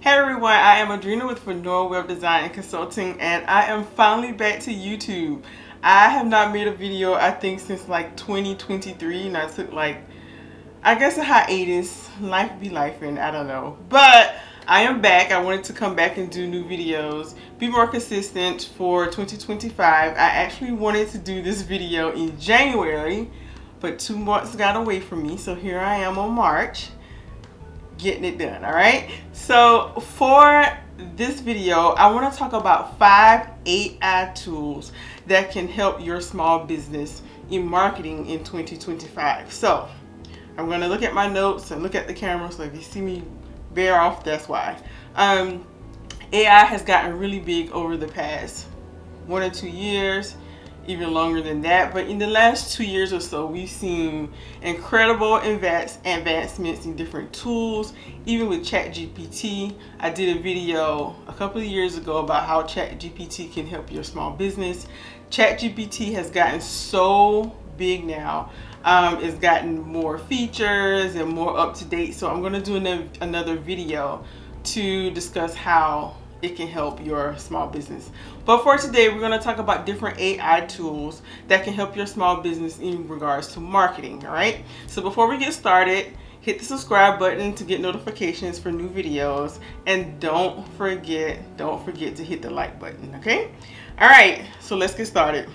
Hey everyone, I am Adrena with Fenora Web Design and Consulting, and I am finally back to YouTube. I have not made a video, I think, since like 2023, and I took I guess a hiatus. Life be life, and I don't know. But I am back. I wanted to come back and do new videos, be more consistent for 2025. I actually wanted to do this video in January, but 2 months got away from me, so here I am on March, getting it done. All right, so for this video I want to talk about 5 AI tools that can help your small business in marketing in 2025. So I'm going to look at my notes and look at the camera, so if you see me veer off, that's why. AI has gotten really big over the past 1 or 2 years, even longer than that, but in the last 2 years or so we've seen incredible advancements in different tools. Even with ChatGPT, I did a video a couple of years ago about how ChatGPT can help your small business. ChatGPT has gotten so big now. It's gotten more features and more up to date, so I'm going to do another video to discuss how it can help your small business. But for today, we're going to talk about different AI tools that can help your small business in regards to marketing. All right, so before we get started, hit the subscribe button to get notifications for new videos, and don't forget to hit the like button. Okay, all right, so let's get started.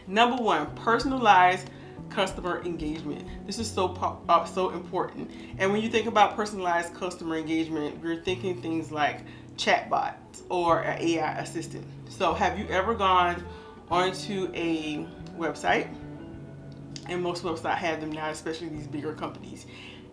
Number 1, personalized customer engagement. This is so important. And when you think about personalized customer engagement, we're thinking things like chatbots or an AI assistant. So have you ever gone onto a website? And most websites have them now, especially these bigger companies.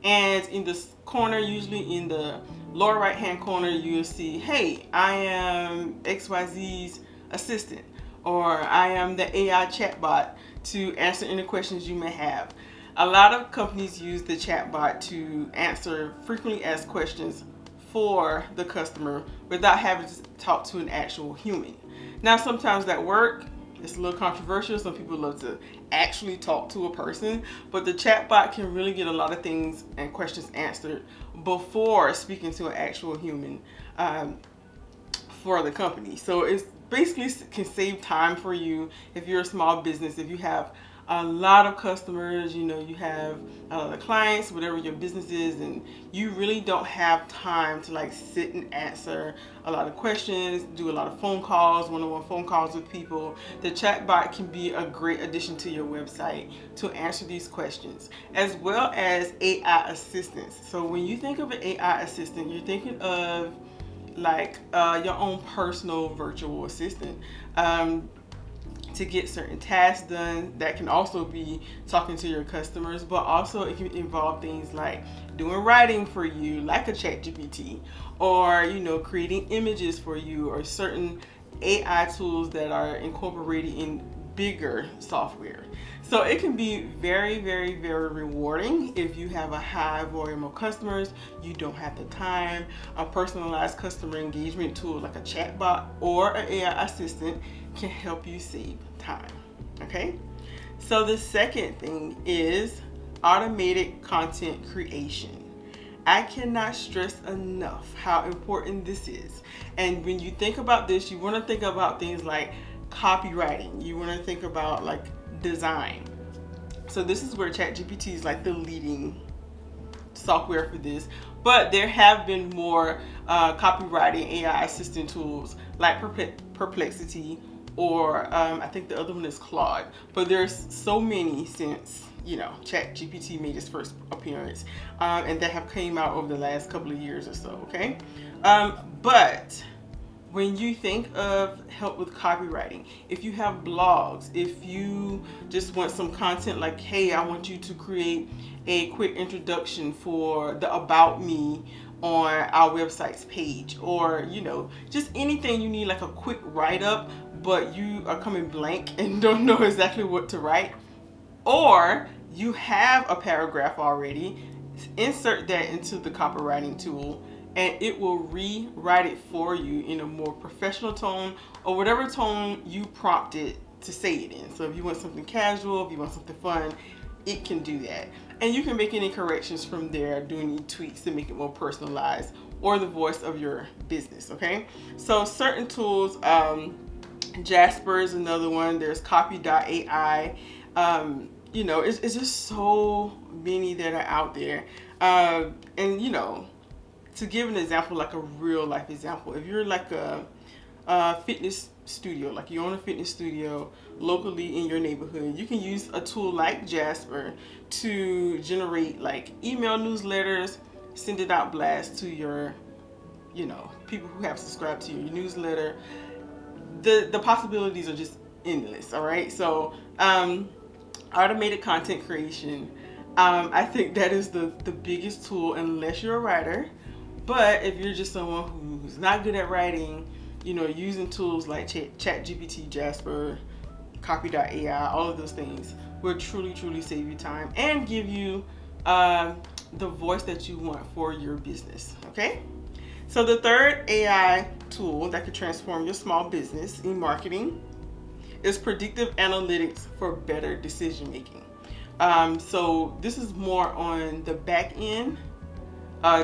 And in this corner, usually in the lower right hand corner, you'll see, hey, I am XYZ's assistant, or I am the AI chatbot to answer any questions you may have. A lot of companies use the chatbot to answer frequently asked questions for the customer without having to talk to an actual human. Now, sometimes that works. It's a little controversial. Some people love to actually talk to a person, but the chatbot can really get a lot of things and questions answered before speaking to an actual human for the company. So it's basically can save time for you if you're a small business. If you have a lot of customers, you have a lot of clients, whatever your business is, and you really don't have time to sit and answer a lot of questions, do a lot of phone calls, one-on-one phone calls with people, the chatbot can be a great addition to your website to answer these questions, as well as AI assistants. So when you think of an AI assistant, you're thinking of your own personal virtual assistant to get certain tasks done. That can also be talking to your customers, but also it can involve things like doing writing for you, like a ChatGPT, or creating images for you, or certain AI tools that are incorporated in bigger software. So it can be very, very, very rewarding if you have a high volume of customers, you don't have the time. A personalized customer engagement tool like a chatbot or an AI assistant can help you save time. Okay, so the second thing is automated content creation. I cannot stress enough how important this is. And when you think about this, you want to think about things like copywriting. You want to think about design. So this is where ChatGPT is the leading software for this. But there have been more copywriting AI assistant tools like Perplexity, or I think the other one is Claude. But there's so many since ChatGPT made its first appearance, and that have came out over the last couple of years or so. Okay, but when you think of help with copywriting, if you have blogs, if you just want some content like, hey, I want you to create a quick introduction for the About Me on our website's page, or just anything you need, like a quick write-up, but you are coming blank and don't know exactly what to write, or you have a paragraph already, insert that into the copywriting tool and it will rewrite it for you in a more professional tone, or whatever tone you prompted to say it in. So if you want something casual, if you want something fun, it can do that. and you can make any corrections from there, do any tweaks to make it more personalized or the voice of your business. Okay, so certain tools, Jasper is another one. There's Copy.ai. You know, it's just so many that are out there. And you know, to give an example, like a real life example, if you're like a fitness studio, like you own a fitness studio locally in your neighborhood, you can use a tool like Jasper to generate like email newsletters, send it out blast to your, you know, people who have subscribed to your newsletter. The possibilities are just endless. All right, so automated content creation, I think that is the biggest tool, unless you're a writer. But if you're just someone who's not good at writing, you know, using tools like ChatGPT, Jasper, Copy.ai, all of those things will truly save you time and give you the voice that you want for your business. Okay, so the third AI tool that could transform your small business in marketing is predictive analytics for better decision making. So this is more on the back end,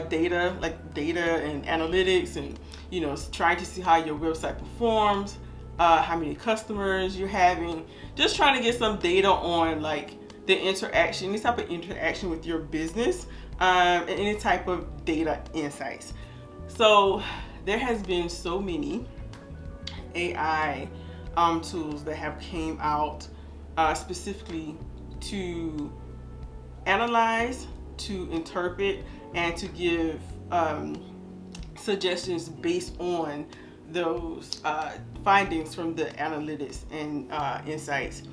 data, like data and analytics, and you know, trying to see how your website performs, how many customers you're having, just trying to get some data on like the interaction, any type of interaction with your business, and any type of data insights. So there has been so many AI tools that have came out specifically to analyze, to interpret, and to give suggestions based on those findings from the analytics and insights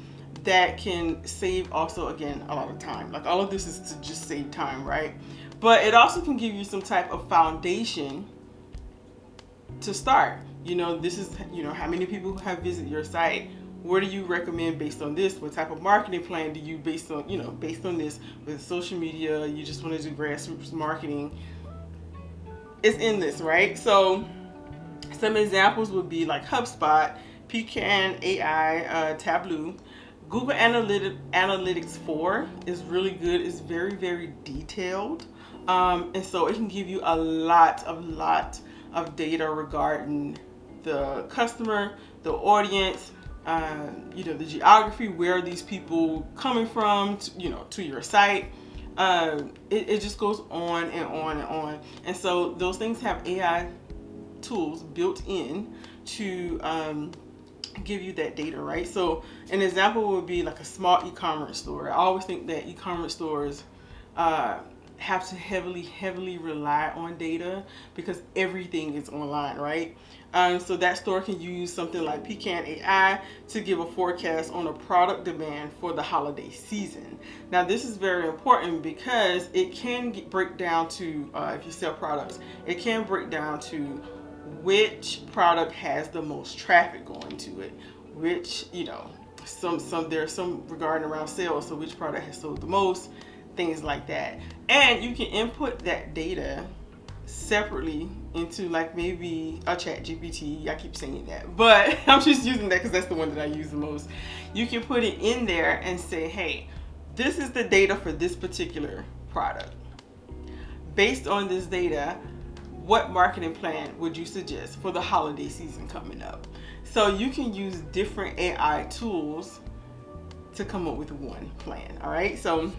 that can save also, again, a lot of time. Like all of this is to just save time, right? But it also can give you some type of foundation to start. You know, this is, you know, how many people have visited your site? What do you recommend based on this? What type of marketing plan do you based on, you know, based on this with social media? You just want to do grassroots marketing. It's endless, right? So some examples would be like HubSpot, Pecan AI, Tableau. Google Analytics 4 is really good. It's very detailed. And so it can give you a lot of data regarding the customer, the audience, you know, the geography, where are these people coming from, to, you know, to your site. It just goes on and on and on. And so those things have AI tools built in to give you that data, right? So an example would be like a small e-commerce store. I always think that e-commerce stores have to heavily rely on data because everything is online, right? So that store can use something like Pecan AI to give a forecast on a product demand for the holiday season. Now this is very important because it can break down to, if you sell products, it can break down to which product has the most traffic going to it, which, you know, there's some regarding around sales, so which product has sold the most, things like that. And you can input that data separately into like maybe a ChatGPT. I keep saying that, but I'm just using that because that's the one that I use the most. You can put it in there and say, hey, this is the data for this particular product. Based on this data, what marketing plan would you suggest for the holiday season coming up? So you can use different AI tools to come up with one plan. All right, so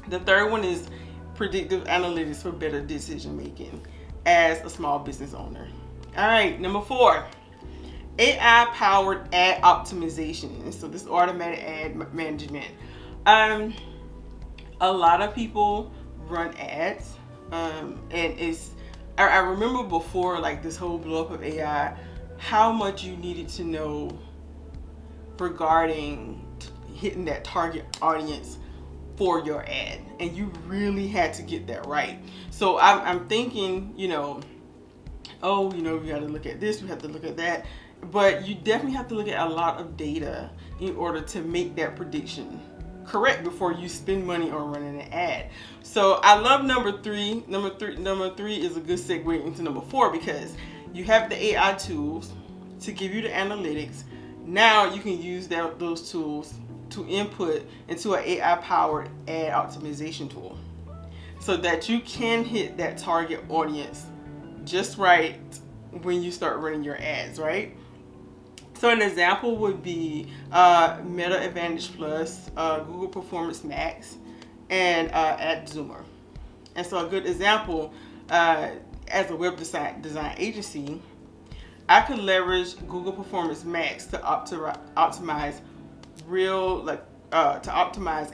the third one is predictive analytics for better decision making as a small business owner. All right, number 4, AI powered ad optimization. So this automatic ad management. A lot of people run ads, and it's, I remember before like this whole blow up of AI, how much you needed to know regarding hitting that target audience for your ad, and you really had to get that right. So I'm thinking, you know, oh, you know, we got to look at this, we have to look at that, but you definitely have to look at a lot of data in order to make that prediction correct before you spend money on running an ad. So I love number 3. Number 3 is a good segue into number 4 because you have the AI tools to give you the analytics. Now you can use those tools to input into an AI powered ad optimization tool so that you can hit that target audience just right when you start running your ads, right? So an example would be Meta Advantage Plus, Google Performance Max, and AdZoomer. And so a good example, as a web design agency, I could leverage Google Performance Max to optimize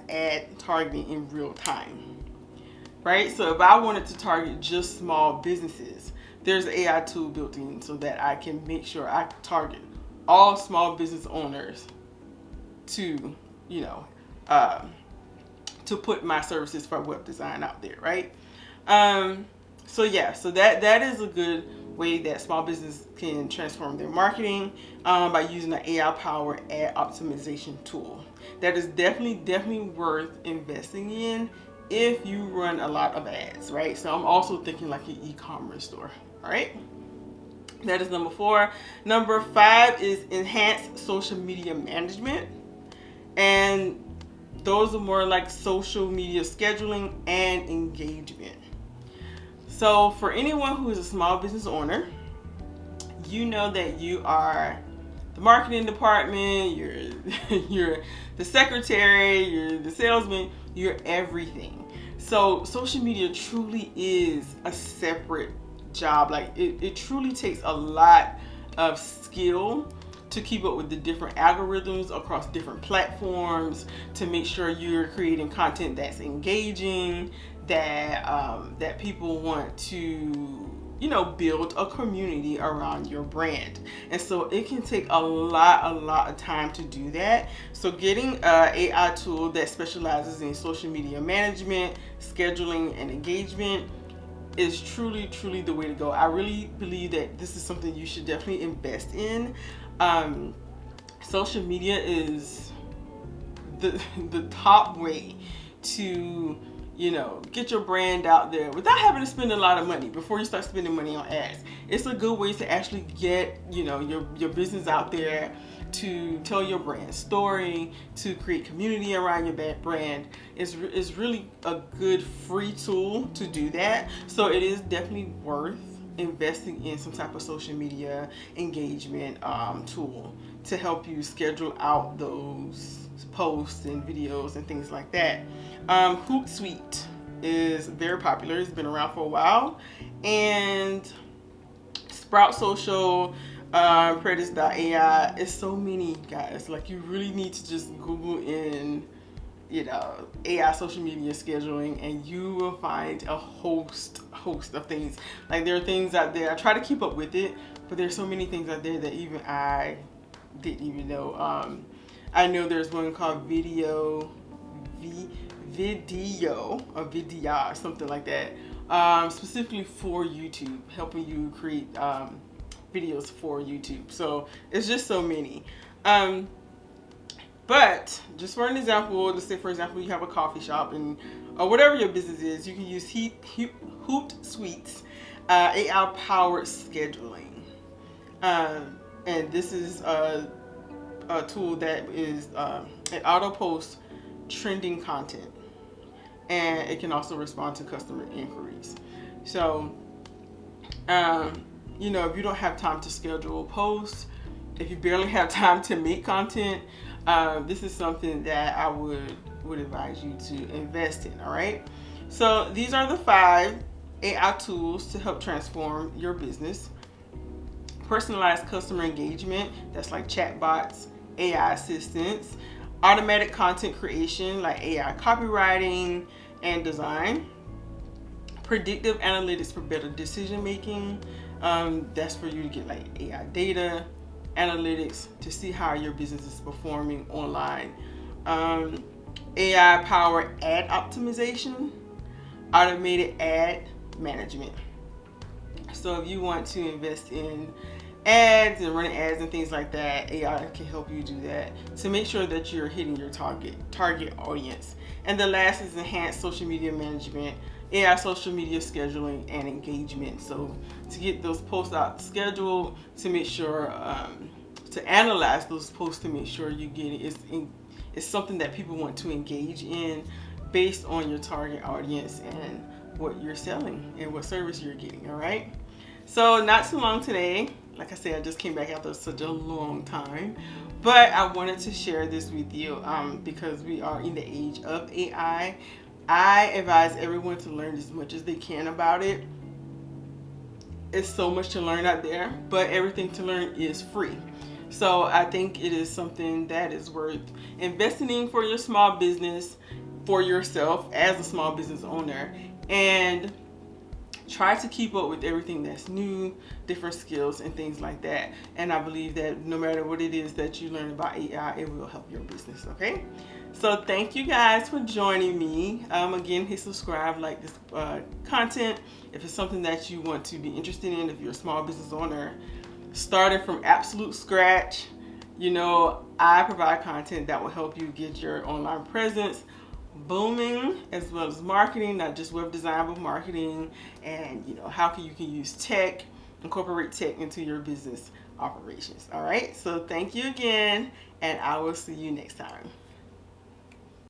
ad targeting in real time, right? So if I wanted to target just small businesses, there's an AI tool built in so that I can make sure I target all small business owners to, to put my services for web design out there, right? So that is a good way that small business can transform their marketing by using an AI-powered ad optimization tool. That is definitely worth investing in if you run a lot of ads, right? So I'm also thinking like an e-commerce store, all right? That is number 4. Number 5 is enhanced social media management. And those are more like social media scheduling and engagement. So for anyone who is a small business owner, you know that you are the marketing department, you're the secretary, you're the salesman, you're everything. So social media truly is a separate job. Like it truly takes a lot of skill to keep up with the different algorithms across different platforms, to make sure you're creating content that's engaging, that people want to build a community around your brand. And so it can take a lot of time to do that. So getting an AI tool that specializes in social media management, scheduling, and engagement is truly the way to go. I really believe that this is something you should definitely invest in. Social media is the top way to get your brand out there without having to spend a lot of money before you start spending money on ads. It's a good way to actually get your business out there, to tell your brand story, to create community around your brand. Is really a good free tool to do that. So it is definitely worth investing in some type of social media engagement tool to help you schedule out those posts and videos and things like that. Hootsuite is very popular. It's been around for a while. And Sprout Social, Predis.ai, it's so many, guys. Like, you really need to just Google in AI social media scheduling, and you will find a host of things. Like, there are things out there, I try to keep up with it, but there's so many things out there that even I didn't even know. I know there's one called Vidyard, something like that, specifically for YouTube, helping you create videos for YouTube. So it's just so many. But just for an example, let's say for example you have a coffee shop, and or whatever your business is, you can use Hootsuite's AI powered scheduling, and this is a tool that is it auto posts trending content, and it can also respond to customer inquiries. So if you don't have time to schedule posts, if you barely have time to make content, this is something that I would advise you to invest in. All right, so these are the 5 AI tools to help transform your business. Personalized customer engagement, that's like chatbots, AI assistants. Automatic content creation, like AI copywriting and design. Predictive analytics for better decision making. That's for you to get like AI data analytics to see how your business is performing online. AI powered ad optimization. Automated ad management. So if you want to invest in ads and running ads and things like that, AI can help you do that to make sure that you're hitting your target audience. And the last is enhanced social media management, AI social media scheduling and engagement. So to get those posts out scheduled, to make sure to analyze those posts to make sure you get it's it's something that people want to engage in based on your target audience and what you're selling and what service you're getting. All right. So not too long today. Like I said, I just came back after such a long time, but I wanted to share this with you because we are in the age of AI. I advise everyone to learn as much as they can about it. It's so much to learn out there, but everything to learn is free. So I think it is something that is worth investing in for your small business, for yourself as a small business owner, and try to keep up with everything that's new, different skills and things like that. And I believe that no matter what it is that you learn about AI, it will help your business. Okay, so thank you guys for joining me. Again, hit subscribe, like this content if it's something that you want to be interested in. If you're a small business owner starting from absolute scratch, you know, I provide content that will help you get your online presence booming, as well as marketing, not just web design, but marketing, and you know how you can use tech, incorporate tech into your business operations. All right, so thank you again, and I will see you next time.